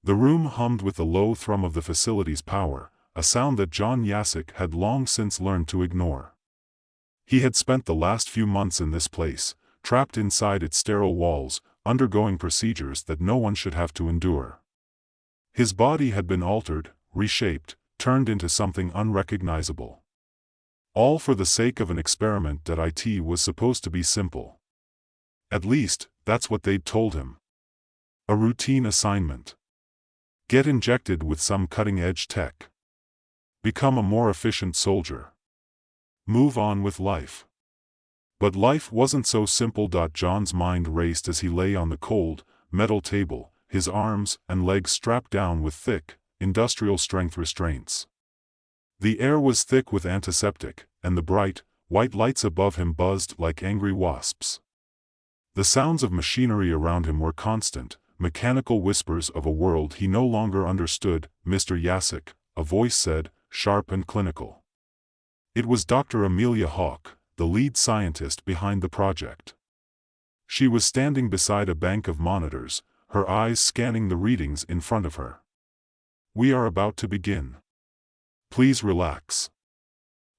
The room hummed with the low thrum of the facility's power, a sound that John Yasek had long since learned to ignore. He had spent the last few months in this place, trapped inside its sterile walls, undergoing procedures that no one should have to endure. His body had been altered, reshaped, turned into something unrecognizable. All for the sake of an experiment that it was supposed to be simple. At least, that's what they'd told him. A routine assignment. Get injected with some cutting-edge tech. Become a more efficient soldier. Move on with life. But life wasn't so simple. John's mind raced as he lay on the cold, metal table, his arms and legs strapped down with thick, industrial-strength restraints. The air was thick with antiseptic, and the bright, white lights above him buzzed like angry wasps. The sounds of machinery around him were constant, mechanical whispers of a world he no longer understood. "Mr. Yasek," a voice said, sharp and clinical. It was Dr. Amelia Hawke, the lead scientist behind the project. She was standing beside a bank of monitors, her eyes scanning the readings in front of her. "We are about to begin. Please relax."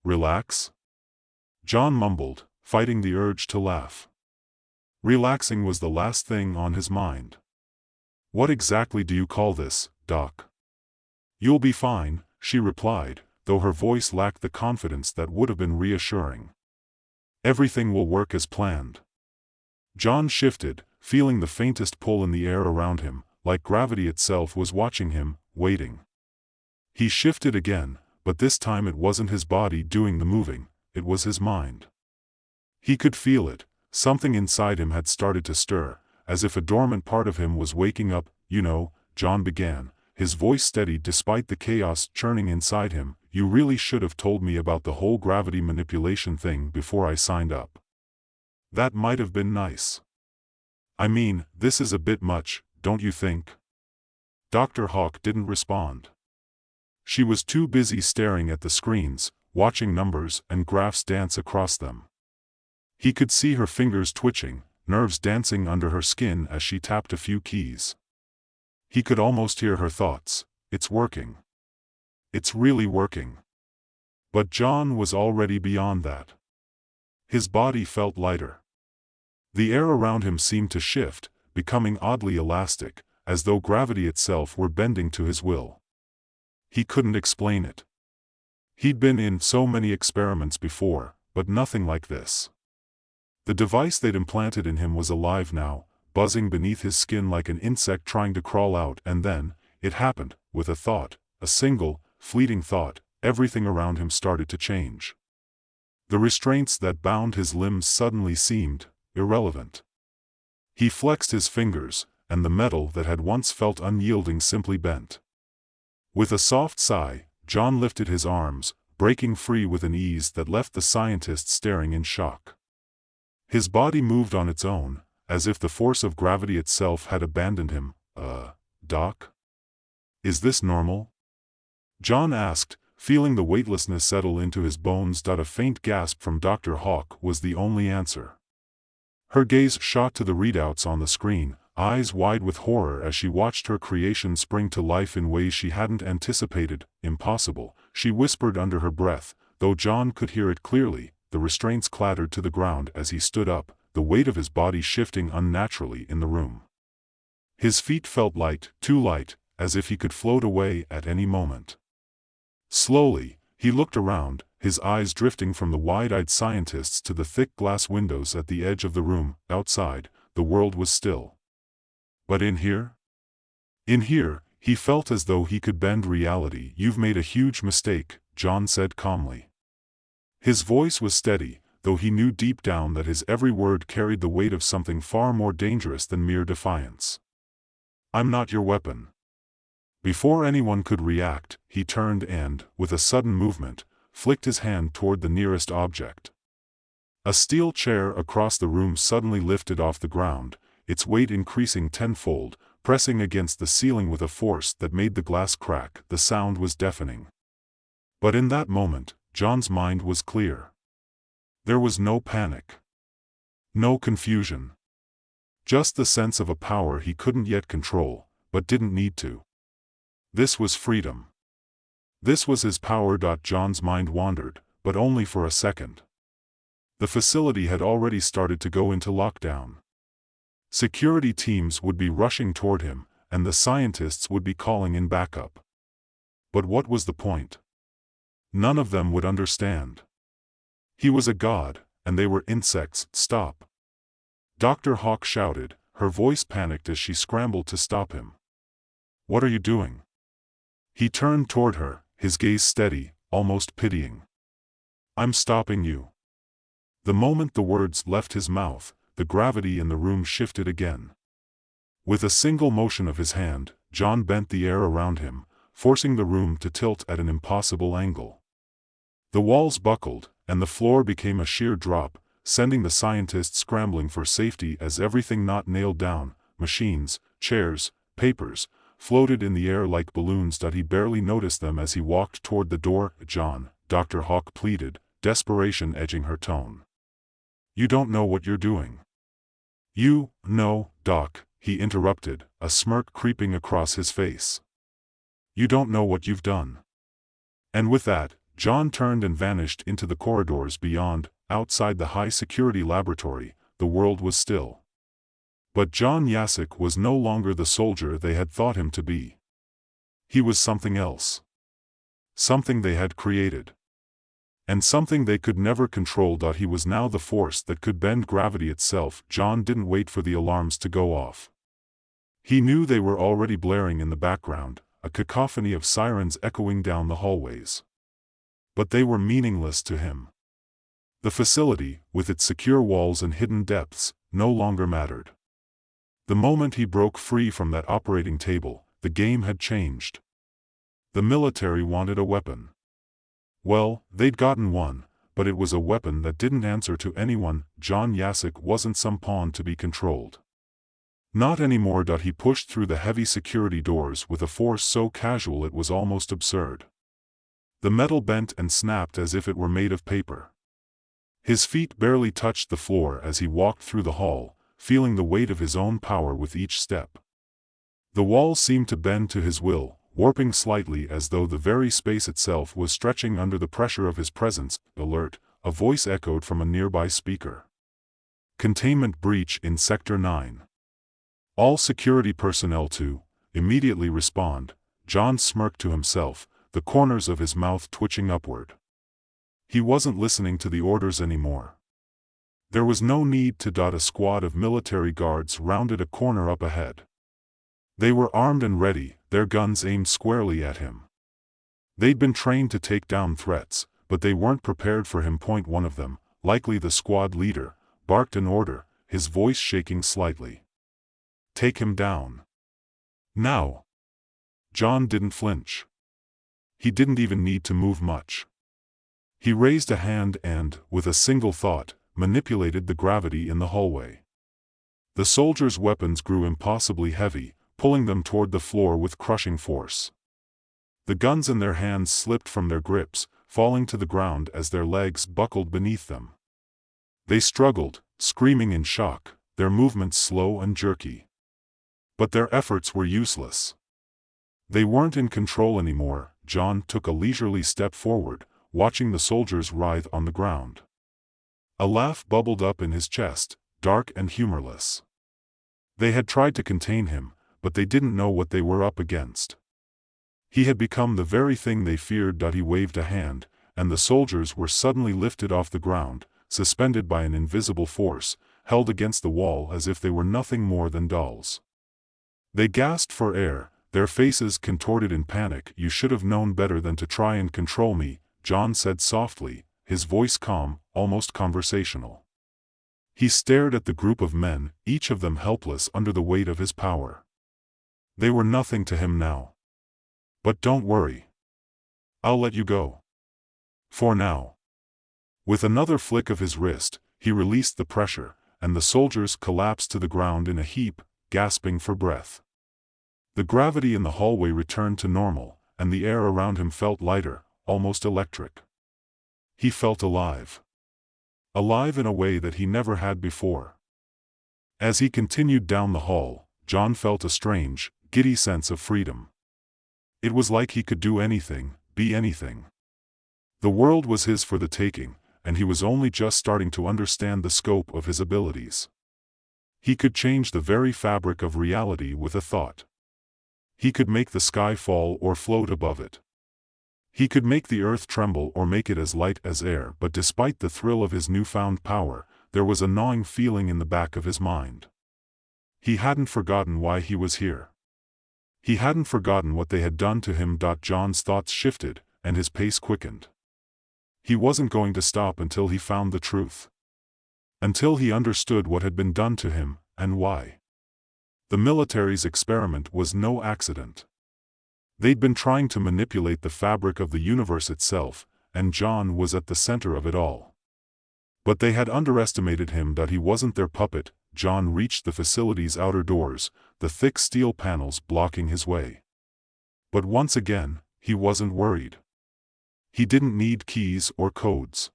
"Relax?" John mumbled, fighting the urge to laugh. Relaxing was the last thing on his mind. "What exactly do you call this, Doc?" "You'll be fine," she replied, though her voice lacked the confidence that would have been reassuring. "Everything will work as planned." John shifted, feeling the faintest pull in the air around him, like gravity itself was watching him, waiting. He shifted again, but this time it wasn't his body doing the moving, it was his mind. He could feel it, something inside him had started to stir, as if a dormant part of him was waking up. "You know," John began, his voice steady despite the chaos churning inside him, "you really should have told me about the whole gravity manipulation thing before I signed up. That might have been nice. I mean, this is a bit much, don't you think?" Dr. Hawke didn't respond. She was too busy staring at the screens, watching numbers and graphs dance across them. He could see her fingers twitching, nerves dancing under her skin as she tapped a few keys. He could almost hear her thoughts. "It's working. It's really working." But John was already beyond that. His body felt lighter. The air around him seemed to shift, becoming oddly elastic, as though gravity itself were bending to his will. He couldn't explain it. He'd been in so many experiments before, but nothing like this. The device they'd implanted in him was alive now, buzzing beneath his skin like an insect trying to crawl out, and then, it happened, with a thought, a single, fleeting thought, everything around him started to change. The restraints that bound his limbs suddenly seemed irrelevant. He flexed his fingers, and the metal that had once felt unyielding simply bent. With a soft sigh, John lifted his arms, breaking free with an ease that left the scientist staring in shock. His body moved on its own, as if the force of gravity itself had abandoned him. Doc? Is this normal?" John asked, feeling the weightlessness settle into his bones. A faint gasp from Dr. Hawke was the only answer. Her gaze shot to the readouts on the screen, eyes wide with horror as she watched her creation spring to life in ways she hadn't anticipated. "Impossible," she whispered under her breath, though John could hear it clearly. The restraints clattered to the ground as he stood up, the weight of his body shifting unnaturally in the room. His feet felt light, too light, as if he could float away at any moment. Slowly, he looked around, his eyes drifting from the wide-eyed scientists to the thick glass windows at the edge of the room. Outside, the world was still. But in here? In here, he felt as though he could bend reality. "You've made a huge mistake," John said calmly. His voice was steady, though he knew deep down that his every word carried the weight of something far more dangerous than mere defiance. "I'm not your weapon." Before anyone could react, he turned and, with a sudden movement, flicked his hand toward the nearest object. A steel chair across the room suddenly lifted off the ground, its weight increasing tenfold, pressing against the ceiling with a force that made the glass crack. The sound was deafening. But in that moment, John's mind was clear. There was no panic. No confusion. Just the sense of a power he couldn't yet control, but didn't need to. This was freedom. This was his power. John's mind wandered, but only for a second. The facility had already started to go into lockdown. Security teams would be rushing toward him, and the scientists would be calling in backup. But what was the point? None of them would understand. He was a god, and they were insects. Stop! Dr. Hawk shouted, her voice panicked as she scrambled to stop him. What are you doing? He turned toward her, his gaze steady, almost pitying. I'm stopping you. The moment the words left his mouth, the gravity in the room shifted again. With a single motion of his hand, John bent the air around him, forcing the room to tilt at an impossible angle. The walls buckled, and the floor became a sheer drop, sending the scientists scrambling for safety as everything not nailed down, machines, chairs, papers, floated in the air like balloons. He barely noticed them as he walked toward the door. John, Dr. Hawk pleaded, desperation edging her tone. You don't know what you're doing. No, Doc, he interrupted, a smirk creeping across his face. You don't know what you've done. And with that, John turned and vanished into the corridors beyond. Outside the high-security laboratory, the world was still. But John Yasek was no longer the soldier they had thought him to be. He was something else. Something they had created. And something they could never control. He was now the force that could bend gravity itself. John didn't wait for the alarms to go off. He knew they were already blaring in the background, a cacophony of sirens echoing down the hallways. But they were meaningless to him. The facility, with its secure walls and hidden depths, no longer mattered. The moment he broke free from that operating table, the game had changed. The military wanted a weapon. Well, they'd gotten one, but it was a weapon that didn't answer to anyone. John Yasek wasn't some pawn to be controlled. Not anymore. He pushed through the heavy security doors with a force so casual it was almost absurd. The metal bent and snapped as if it were made of paper. His feet barely touched the floor as he walked through the hall, feeling the weight of his own power with each step. The walls seemed to bend to his will, warping slightly as though the very space itself was stretching under the pressure of his presence. Alert, a voice echoed from a nearby speaker. Containment breach in Sector 9. All security personnel to immediately respond. John smirked to himself, the corners of his mouth twitching upward. He wasn't listening to the orders anymore. There was no need to. A squad of military guards rounded a corner up ahead. They were armed and ready, their guns aimed squarely at him. They'd been trained to take down threats, but they weren't prepared for him. One of them, likely the squad leader, barked an order, his voice shaking slightly. Take him down. Now. John didn't flinch. He didn't even need to move much. He raised a hand and, with a single thought, manipulated the gravity in the hallway. The soldiers' weapons grew impossibly heavy, pulling them toward the floor with crushing force. The guns in their hands slipped from their grips, falling to the ground as their legs buckled beneath them. They struggled, screaming in shock, their movements slow and jerky. But their efforts were useless. They weren't in control anymore. John took a leisurely step forward, watching the soldiers writhe on the ground. A laugh bubbled up in his chest, dark and humorless. They had tried to contain him, but they didn't know what they were up against. He had become the very thing they feared. He waved a hand, and the soldiers were suddenly lifted off the ground, suspended by an invisible force, held against the wall as if they were nothing more than dolls. They gasped for air, their faces contorted in panic. You should have known better than to try and control me, John said softly, his voice calm, almost conversational. He stared at the group of men, each of them helpless under the weight of his power. They were nothing to him now. But don't worry. I'll let you go. For now. With another flick of his wrist, he released the pressure, and the soldiers collapsed to the ground in a heap, gasping for breath. The gravity in the hallway returned to normal, and the air around him felt lighter, almost electric. He felt alive. Alive in a way that he never had before. As he continued down the hall, John felt a strange, giddy sense of freedom. It was like he could do anything, be anything. The world was his for the taking, and he was only just starting to understand the scope of his abilities. He could change the very fabric of reality with a thought. He could make the sky fall or float above it. He could make the earth tremble or make it as light as air, but despite the thrill of his newfound power, there was a gnawing feeling in the back of his mind. He hadn't forgotten why he was here. He hadn't forgotten what they had done to him. John's thoughts shifted, and his pace quickened. He wasn't going to stop until he found the truth. Until he understood what had been done to him, and why. The military's experiment was no accident. They'd been trying to manipulate the fabric of the universe itself, and John was at the center of it all. But they had underestimated him. He wasn't their puppet. John reached the facility's outer doors, the thick steel panels blocking his way. But once again, he wasn't worried. He didn't need keys or codes.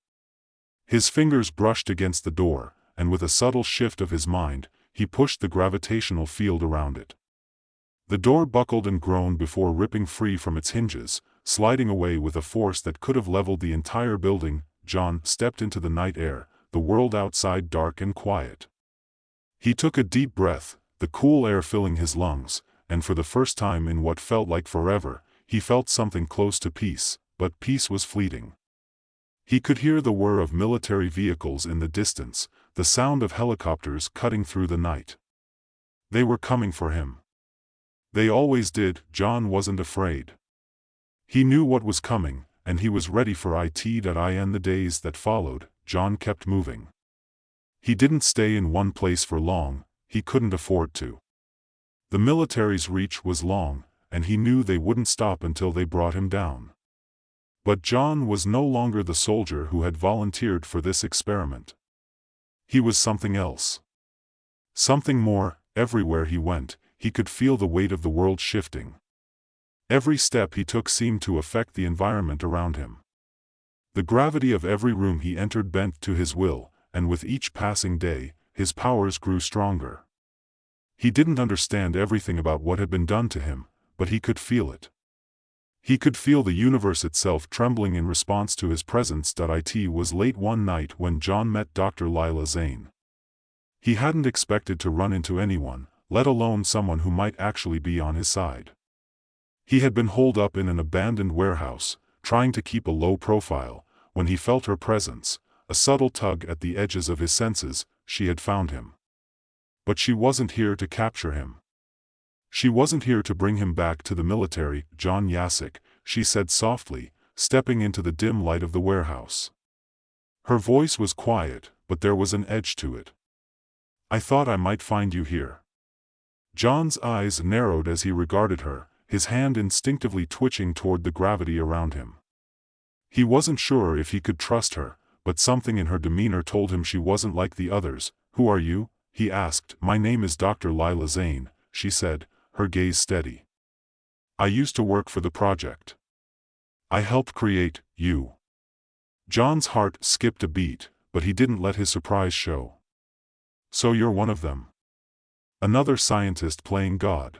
His fingers brushed against the door, and with a subtle shift of his mind, he pushed the gravitational field around it. The door buckled and groaned before ripping free from its hinges, sliding away with a force that could have leveled the entire building. John stepped into the night air, the world outside dark and quiet. He took a deep breath, the cool air filling his lungs, and for the first time in what felt like forever, he felt something close to peace, but peace was fleeting. He could hear the whir of military vehicles in the distance, the sound of helicopters cutting through the night. They were coming for him. They always did. John wasn't afraid. He knew what was coming, and he was ready for it. In the days that followed, John kept moving. He didn't stay in one place for long, he couldn't afford to. The military's reach was long, and he knew they wouldn't stop until they brought him down. But John was no longer the soldier who had volunteered for this experiment. He was something else. Something more. Everywhere he went, he could feel the weight of the world shifting. Every step he took seemed to affect the environment around him. The gravity of every room he entered bent to his will, and with each passing day, his powers grew stronger. He didn't understand everything about what had been done to him, but he could feel it. He could feel the universe itself trembling in response to his presence. It was late one night when John met Dr. Lila Zane. He hadn't expected to run into anyone, let alone someone who might actually be on his side. He had been holed up in an abandoned warehouse, trying to keep a low profile, when he felt her presence, a subtle tug at the edges of his senses. She had found him. But she wasn't here to capture him. She wasn't here to bring him back to the military. John Yasek, she said softly, stepping into the dim light of the warehouse. Her voice was quiet, but there was an edge to it. I thought I might find you here. John's eyes narrowed as he regarded her, his hand instinctively twitching toward the gravity around him. He wasn't sure if he could trust her, but something in her demeanor told him she wasn't like the others. Who are you? He asked. My name is Dr. Lila Zane, she said, her gaze steady. I used to work for the project. I helped create you. John's heart skipped a beat, but he didn't let his surprise show. So you're one of them? Another scientist playing God?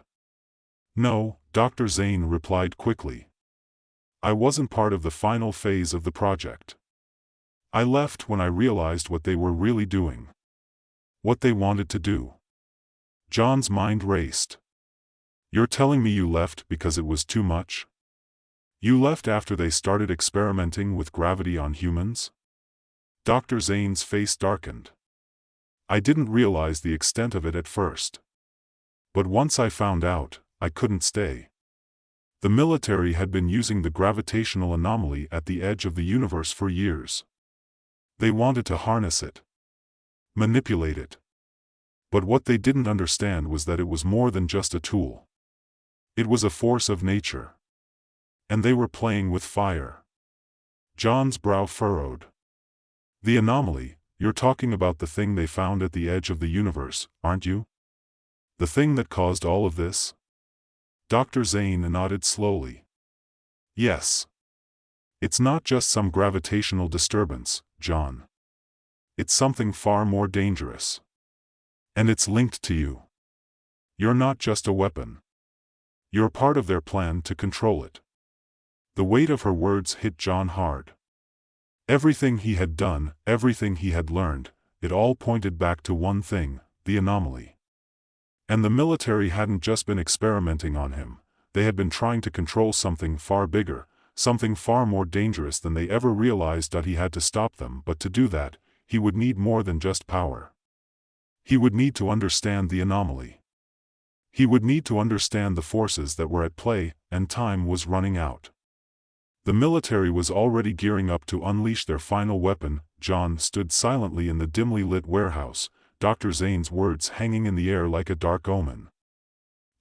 No, Dr. Zane replied quickly. I wasn't part of the final phase of the project. I left when I realized what they were really doing. What they wanted to do. John's mind raced. You're telling me you left because it was too much? You left after they started experimenting with gravity on humans? Dr. Zane's face darkened. I didn't realize the extent of it at first. But once I found out, I couldn't stay. The military had been using the gravitational anomaly at the edge of the universe for years. They wanted to harness it. Manipulate it. But what they didn't understand was that it was more than just a tool. It was a force of nature. And they were playing with fire. John's brow furrowed. The anomaly, you're talking about the thing they found at the edge of the universe, aren't you? The thing that caused all of this? Dr. Zane nodded slowly. Yes. It's not just some gravitational disturbance, John. It's something far more dangerous. And it's linked to you. You're not just a weapon. You're part of their plan to control it. The weight of her words hit John hard. Everything he had done, everything he had learned, it all pointed back to one thing, the anomaly. And the military hadn't just been experimenting on him, they had been trying to control something far bigger, something far more dangerous than they ever realized. That he had to stop them, but to do that, he would need more than just power. He would need to understand the anomaly. He would need to understand the forces that were at play, and time was running out. The military was already gearing up to unleash their final weapon. John stood silently in the dimly lit warehouse, Dr. Zane's words hanging in the air like a dark omen.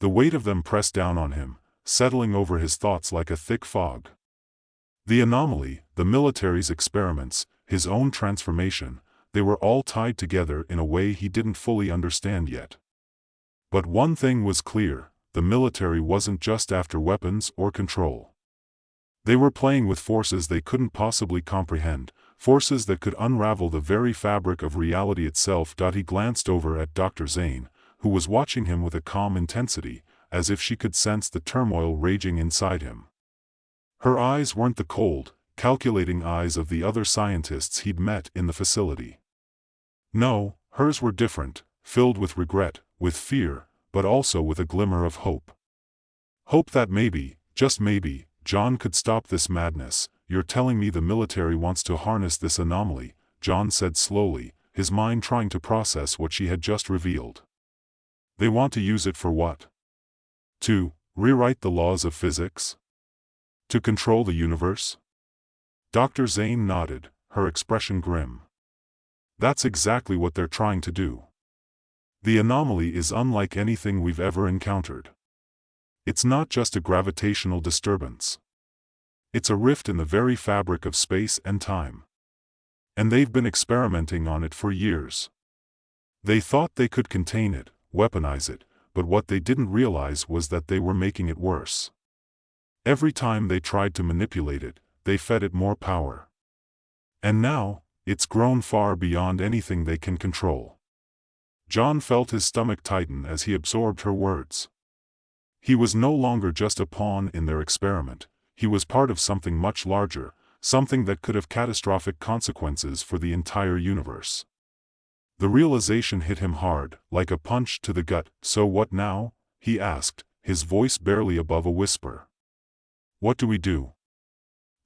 The weight of them pressed down on him, settling over his thoughts like a thick fog. The anomaly, the military's experiments, his own transformation, they were all tied together in a way he didn't fully understand yet. But one thing was clear, the military wasn't just after weapons or control. They were playing with forces they couldn't possibly comprehend, forces that could unravel the very fabric of reality itself. He glanced over at Dr. Zane, who was watching him with a calm intensity, as if she could sense the turmoil raging inside him. Her eyes weren't the cold, calculating eyes of the other scientists he'd met in the facility. No, hers were different, filled with regret, with fear, but also with a glimmer of hope. Hope that maybe, just maybe, John could stop this madness. You're telling me the military wants to harness this anomaly, John said slowly, his mind trying to process what she had just revealed. They want to use it for what? To rewrite the laws of physics? To control the universe? Dr. Zane nodded, her expression grim. That's exactly what they're trying to do. The anomaly is unlike anything we've ever encountered. It's not just a gravitational disturbance. It's a rift in the very fabric of space and time. And they've been experimenting on it for years. They thought they could contain it, weaponize it, but what they didn't realize was that they were making it worse. Every time they tried to manipulate it, they fed it more power. And now, it's grown far beyond anything they can control. John felt his stomach tighten as he absorbed her words. He was no longer just a pawn in their experiment, he was part of something much larger, something that could have catastrophic consequences for the entire universe. The realization hit him hard, like a punch to the gut. So what now? He asked, his voice barely above a whisper. What do we do?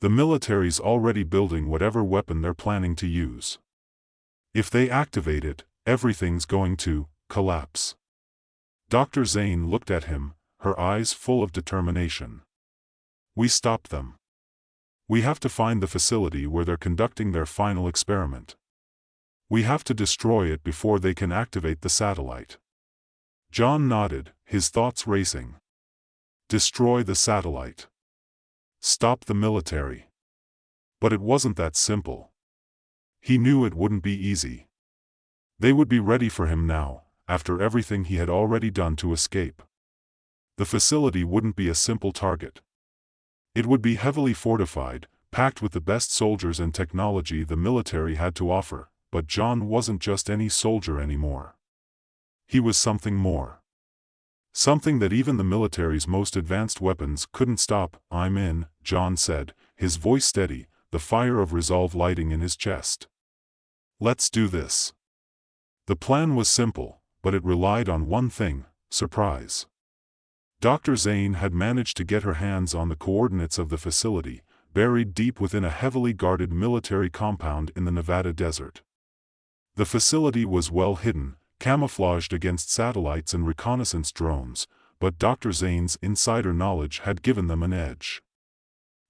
The military's already building whatever weapon they're planning to use. If they activate it, everything's going to collapse. Dr. Zane looked at him, her eyes full of determination. We stop them. We have to find the facility where they're conducting their final experiment. We have to destroy it before they can activate the satellite. John nodded, his thoughts racing. Destroy the satellite. Stop the military. But it wasn't that simple. He knew it wouldn't be easy. They would be ready for him now, after everything he had already done to escape. The facility wouldn't be a simple target. It would be heavily fortified, packed with the best soldiers and technology the military had to offer, but John wasn't just any soldier anymore. He was something more. Something that even the military's most advanced weapons couldn't stop. I'm in, John said, his voice steady, the fire of resolve lighting in his chest. Let's do this. The plan was simple, but it relied on one thing, surprise. Dr. Zane had managed to get her hands on the coordinates of the facility, buried deep within a heavily guarded military compound in the Nevada desert. The facility was well hidden, camouflaged against satellites and reconnaissance drones, but Dr. Zane's insider knowledge had given them an edge.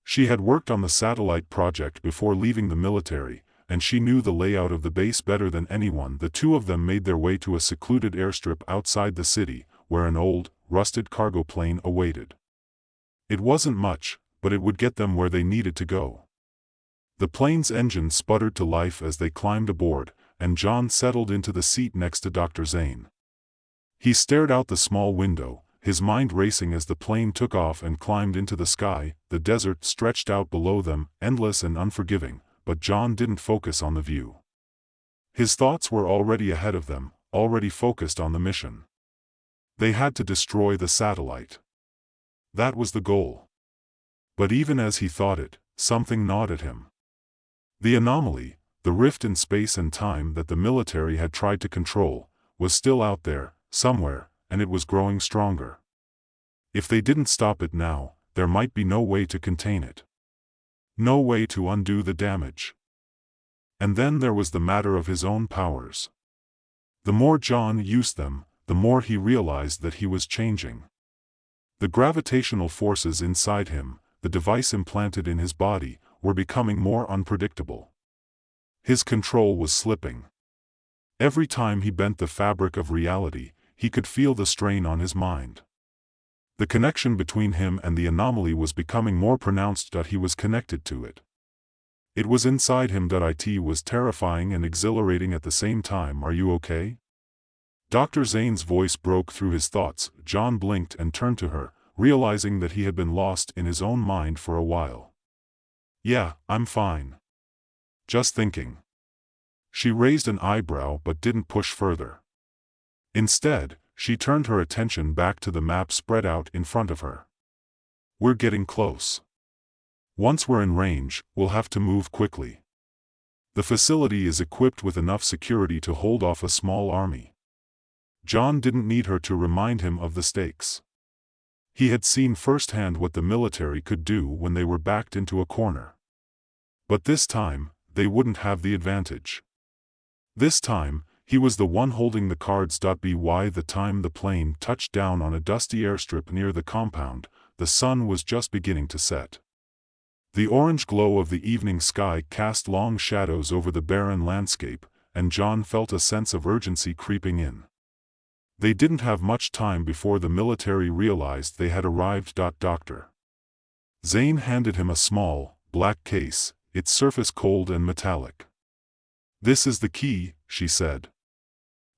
She had worked on the satellite project before leaving the military, and she knew the layout of the base better than anyone. The two of them made their way to a secluded airstrip outside the city, where an old, rusted cargo plane awaited. It wasn't much, but it would get them where they needed to go. The plane's engine sputtered to life as they climbed aboard, and John settled into the seat next to Dr. Zane. He stared out the small window, his mind racing as the plane took off and climbed into the sky. The desert stretched out below them, endless and unforgiving, but John didn't focus on the view. His thoughts were already ahead of them, already focused on the mission. They had to destroy the satellite. That was the goal. But even as he thought it, something gnawed at him. The anomaly, the rift in space and time that the military had tried to control, was still out there, somewhere, and it was growing stronger. If they didn't stop it now, there might be no way to contain it. No way to undo the damage. And then there was the matter of his own powers. The more John used them, the more he realized that he was changing. The gravitational forces inside him, the device implanted in his body, were becoming more unpredictable. His control was slipping. Every time he bent the fabric of reality, he could feel the strain on his mind. The connection between him and the anomaly was becoming more pronounced that he was connected to it. It was inside him that it was terrifying and exhilarating at the same time. Are you okay? Dr. Zane's voice broke through his thoughts. John blinked and turned to her, realizing that he had been lost in his own mind for a while. Yeah, I'm fine. Just thinking. She raised an eyebrow but didn't push further. Instead, she turned her attention back to the map spread out in front of her. We're getting close. Once we're in range, we'll have to move quickly. The facility is equipped with enough security to hold off a small army. John didn't need her to remind him of the stakes. He had seen firsthand what the military could do when they were backed into a corner. But this time, they wouldn't have the advantage. This time, he was the one holding the cards. By the time the plane touched down on a dusty airstrip near the compound, the sun was just beginning to set. The orange glow of the evening sky cast long shadows over the barren landscape, and John felt a sense of urgency creeping in. They didn't have much time before the military realized they had arrived. Dr. Zane handed him a small, black case, its surface cold and metallic. This is the key, she said.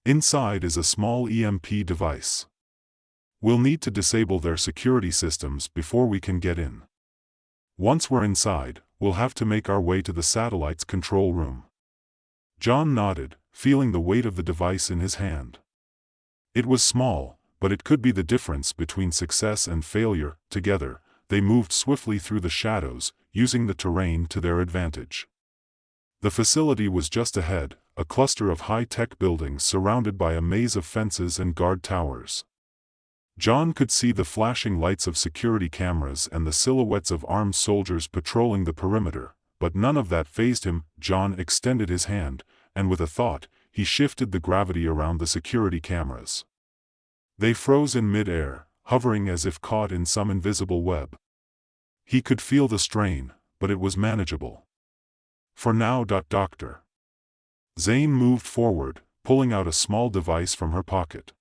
Inside is a small EMP device. We'll need to disable their security systems before we can get in. Once we're inside, we'll have to make our way to the satellite's control room. John nodded, feeling the weight of the device in his hand. It was small, but it could be the difference between success and failure. Together, they moved swiftly through the shadows, using the terrain to their advantage. The facility was just ahead, a cluster of high-tech buildings surrounded by a maze of fences and guard towers. John could see the flashing lights of security cameras and the silhouettes of armed soldiers patrolling the perimeter, but none of that fazed him. John extended his hand, and with a thought, he shifted the gravity around the security cameras. They froze in mid-air, hovering as if caught in some invisible web. He could feel the strain, but it was manageable. For now. Dr. Zane moved forward, pulling out a small device from her pocket.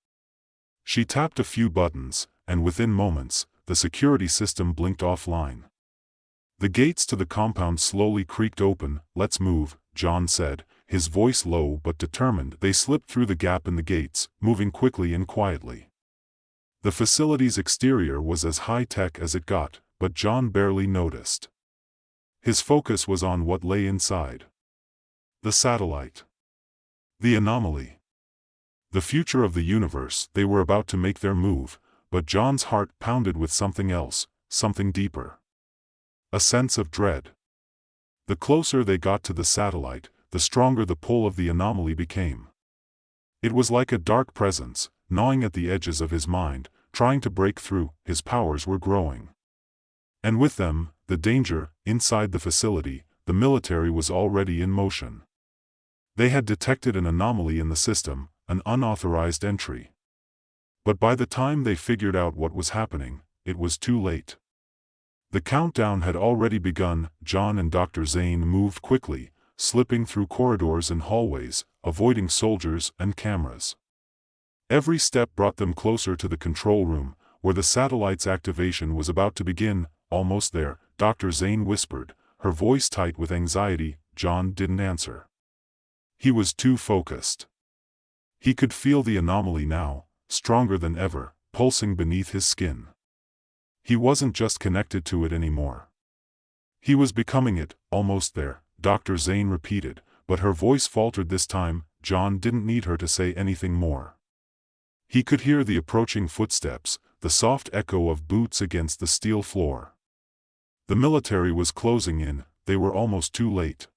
She tapped a few buttons, and within moments, the security system blinked offline. The gates to the compound slowly creaked open. Let's move, John said, his voice low but determined. They slipped through the gap in the gates, moving quickly and quietly. The facility's exterior was as high-tech as it got, but John barely noticed. His focus was on what lay inside. The satellite. The anomaly. The future of the universe. They were about to make their move, but John's heart pounded with something else, something deeper. A sense of dread. The closer they got to the satellite, the stronger the pull of the anomaly became. It was like a dark presence, gnawing at the edges of his mind, trying to break through. His powers were growing. And with them, the danger. Inside the facility, the military was already in motion. They had detected an anomaly in the system, an unauthorized entry. But by the time they figured out what was happening, it was too late. The countdown had already begun. John and Dr. Zane moved quickly, slipping through corridors and hallways, avoiding soldiers and cameras. Every step brought them closer to the control room, where the satellite's activation was about to begin. Almost there, Dr. Zane whispered, her voice tight with anxiety. John didn't answer. He was too focused. He could feel the anomaly now, stronger than ever, pulsing beneath his skin. He wasn't just connected to it anymore. He was becoming it. Almost there, Dr. Zane repeated, but her voice faltered this time. John didn't need her to say anything more. He could hear the approaching footsteps, the soft echo of boots against the steel floor. The military was closing in, they were almost too late.